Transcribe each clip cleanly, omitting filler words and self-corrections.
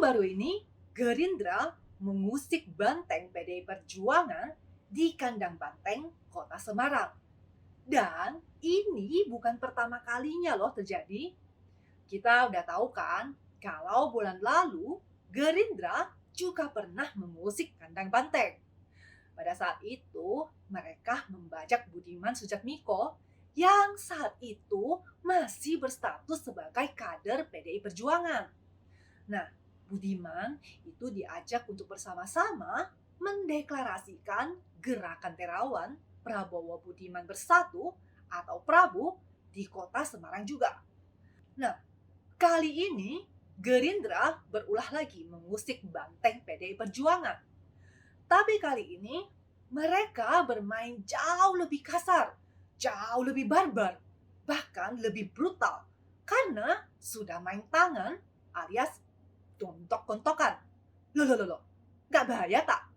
Baru-baru ini, Gerindra mengusik banteng PDI Perjuangan di kandang banteng Kota Semarang. Dan ini bukan pertama kalinya loh terjadi. Kita udah tahu kan, kalau bulan lalu Gerindra juga pernah mengusik kandang banteng. Pada saat itu, mereka membajak Budiman Sujatmiko yang saat itu masih berstatus sebagai kader PDI Perjuangan. Nah, Budiman itu diajak untuk bersama-sama mendeklarasikan Gerakan Terawan Prabowo Budiman Bersatu atau Prabu di Kota Semarang juga. Nah, kali ini Gerindra berulah lagi mengusik banteng PDI Perjuangan. Tapi kali ini mereka bermain jauh lebih kasar, jauh lebih barbar, bahkan lebih brutal karena sudah main tangan alias gontok-gontokan. Loh, nggak bahaya tak?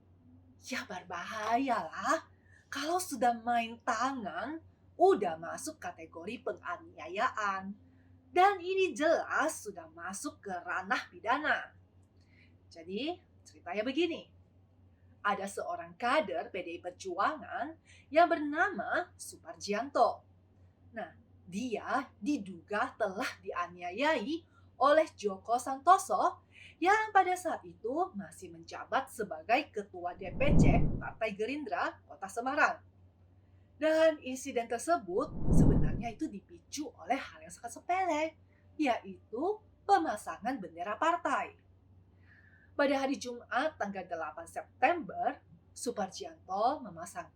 Ya berbahaya lah. Kalau sudah main tangan, udah masuk kategori penganiayaan. Dan ini jelas sudah masuk ke ranah pidana. Jadi ceritanya begini. Ada seorang kader PDI Perjuangan yang bernama Suparjianto. Nah, dia diduga telah dianiayai oleh Joko Santoso yang pada saat itu masih menjabat sebagai Ketua DPC Partai Gerindra Kota Semarang. Dan insiden tersebut sebenarnya itu dipicu oleh hal yang sangat sepele, yaitu pemasangan bendera partai. Pada hari Jumat tanggal 8 September, Suparjianto memasang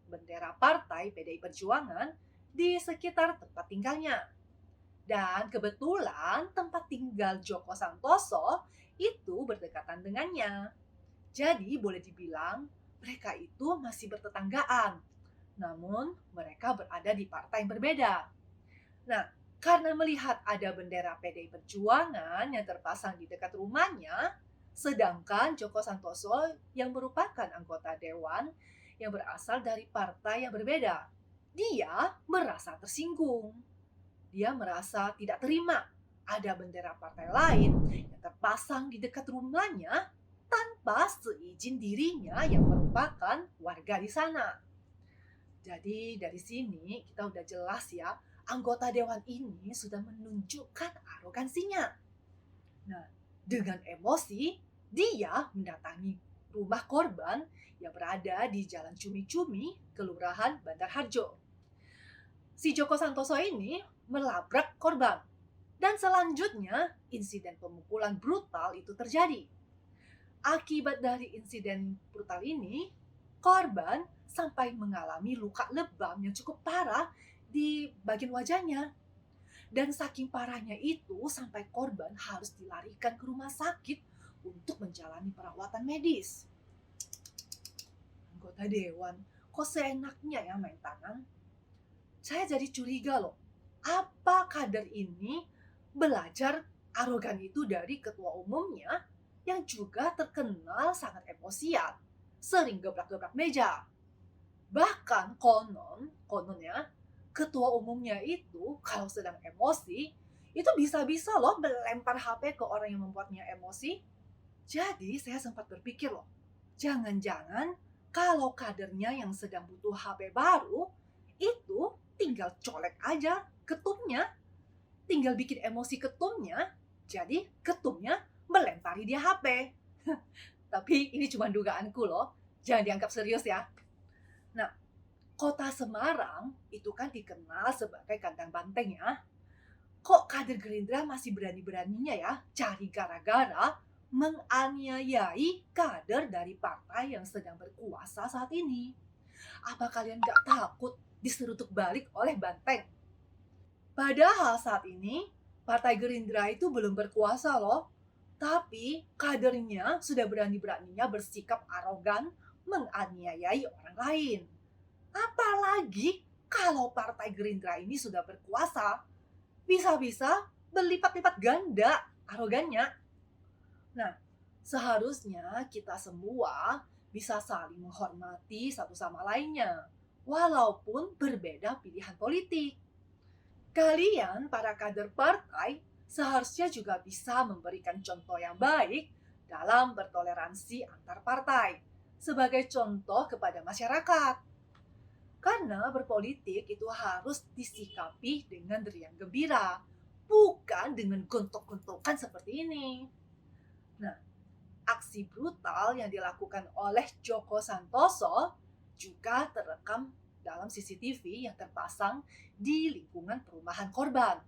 bendera partai PDI Perjuangan di sekitar tempat tinggalnya. Dan kebetulan tempat tinggal Joko Santoso itu berdekatan dengannya. Jadi boleh dibilang mereka itu masih bertetanggaan. Namun mereka berada di partai yang berbeda. Nah, karena melihat ada bendera PDI Perjuangan yang terpasang di dekat rumahnya, sedangkan Joko Santoso yang merupakan anggota dewan yang berasal dari partai yang berbeda, dia merasa tersinggung. Dia merasa tidak terima ada bendera partai lain yang terpasang di dekat rumahnya tanpa seizin dirinya yang merupakan warga di sana. Jadi dari sini kita udah jelas ya, anggota dewan ini sudah menunjukkan arogansinya. Nah, dengan emosi, dia mendatangi rumah korban yang berada di Jalan Cumi-Cumi, Kelurahan Bandar Harjo. Si Joko Santoso ini melabrak korban. Dan selanjutnya, insiden pemukulan brutal itu terjadi. Akibat dari insiden brutal ini, korban sampai mengalami luka lebam yang cukup parah di bagian wajahnya. Dan saking parahnya itu, sampai korban harus dilarikan ke rumah sakit untuk menjalani perawatan medis. Anggota dewan, kok seenaknya ya main tangan? Saya jadi curiga loh, apa kader ini belajar arogan itu dari ketua umumnya yang juga terkenal sangat emosian, sering gebrak-gebrak meja. Bahkan kononnya ketua umumnya itu kalau sedang emosi itu bisa-bisa loh melempar HP ke orang yang membuatnya emosi. Jadi saya sempat berpikir loh, jangan-jangan kalau kadernya yang sedang butuh HP baru itu tinggal colek aja ketumnya, tinggal bikin emosi ketumnya, jadi ketumnya melempari dia HP. Tapi ini cuma dugaanku loh, jangan dianggap serius ya. Nah, Kota Semarang itu kan dikenal sebagai kandang banteng ya. Kok kader Gerindra masih berani-beraninya ya cari gara-gara menganiayai kader dari partai yang sedang berkuasa saat ini? Apa kalian gak takut diserutuk balik oleh banteng? Padahal saat ini Partai Gerindra itu belum berkuasa loh. Tapi kadernya sudah berani-beraninya bersikap arogan menganiayai orang lain. Apalagi kalau Partai Gerindra ini sudah berkuasa, bisa-bisa berlipat-lipat ganda arogannya. Nah, seharusnya kita semua bisa saling menghormati satu sama lainnya, walaupun berbeda pilihan politik. Kalian, para kader partai, seharusnya juga bisa memberikan contoh yang baik dalam bertoleransi antar partai sebagai contoh kepada masyarakat. Karena berpolitik itu harus disikapi dengan riang gembira, bukan dengan gontok-gontokan seperti ini. Nah, aksi brutal yang dilakukan oleh Joko Santoso juga terekam dalam CCTV yang terpasang di lingkungan perumahan korban.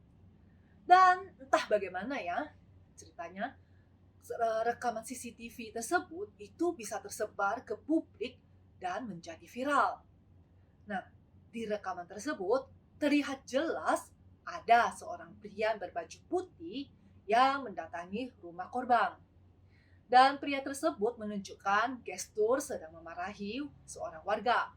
Dan entah bagaimana ya ceritanya, rekaman CCTV tersebut itu bisa tersebar ke publik dan menjadi viral. Nah, di rekaman tersebut terlihat jelas ada seorang pria berbaju putih yang mendatangi rumah korban. Dan pria tersebut menunjukkan gestur sedang memarahi seorang warga.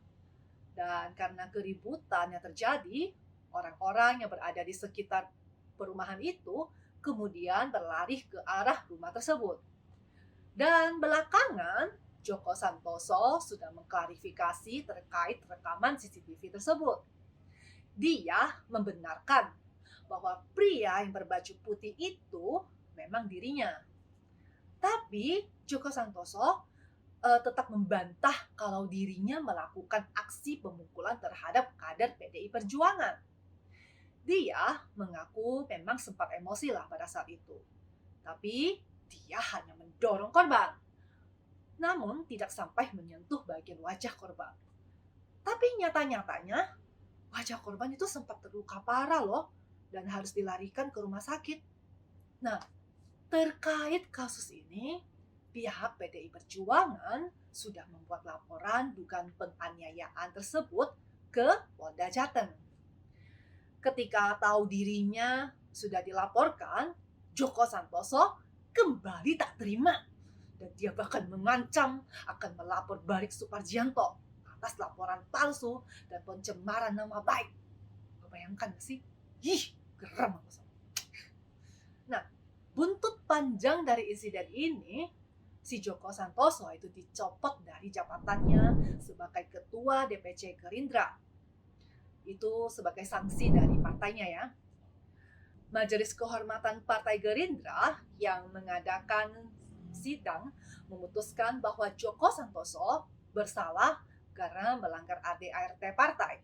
Dan karena keributan yang terjadi, orang-orang yang berada di sekitar perumahan itu kemudian berlari ke arah rumah tersebut. Dan belakangan, Joko Santoso sudah mengklarifikasi terkait rekaman CCTV tersebut. Dia membenarkan bahwa pria yang berbaju putih itu memang dirinya. Tapi Joko Santoso tetap membantah kalau dirinya melakukan aksi pemukulan terhadap kader PDI Perjuangan. Dia mengaku memang sempat emosi lah pada saat itu. Tapi dia hanya mendorong korban. Namun tidak sampai menyentuh bagian wajah korban. Tapi nyata-nyatanya wajah korban itu sempat terluka parah loh dan harus dilarikan ke rumah sakit. Nah, terkait kasus ini, pihak PDI Perjuangan sudah membuat laporan dugaan penganiayaan tersebut ke Polda Jateng. Ketika tahu dirinya sudah dilaporkan, Joko Santoso kembali tak terima. Dan dia bahkan mengancam akan melapor balik Suparjianto atas laporan palsu dan pencemaran nama baik. Lo bayangkan gak sih? Ih, geram aku sama. Nah, buntut panjang dari insiden ini, si Joko Santoso itu dicopot dari jabatannya sebagai ketua DPC Gerindra. Itu sebagai sanksi dari partainya ya. Majelis Kehormatan Partai Gerindra yang mengadakan sidang memutuskan bahwa Joko Santoso bersalah karena melanggar ADART partai,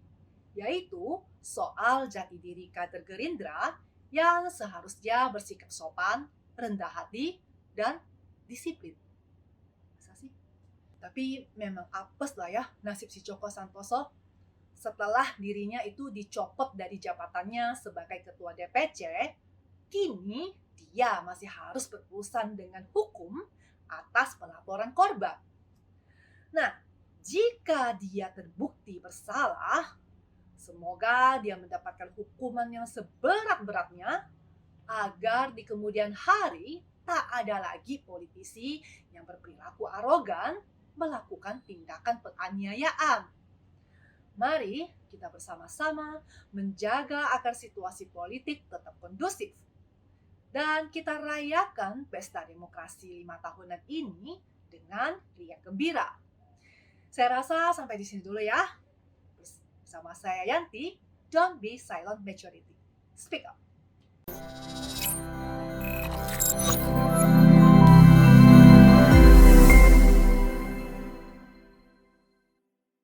yaitu soal jati diri kader Gerindra yang seharusnya bersikap sopan, rendah hati, dan disiplin. Masa sih? Tapi memang apes lah ya nasib si Joko Santoso. Setelah dirinya itu dicopot dari jabatannya sebagai ketua DPC, kini dia masih harus berurusan dengan hukum atas pelaporan korban. Nah, jika dia terbukti bersalah, semoga dia mendapatkan hukuman yang seberat-beratnya agar di kemudian hari tak ada lagi politisi yang berperilaku arogan melakukan tindakan penganiayaan. Mari kita bersama-sama menjaga agar situasi politik tetap kondusif. Dan kita rayakan pesta demokrasi 5 tahunan ini dengan riang gembira. Saya rasa sampai di sini dulu ya. Bersama saya Yanti, don't be silent majority. Speak up.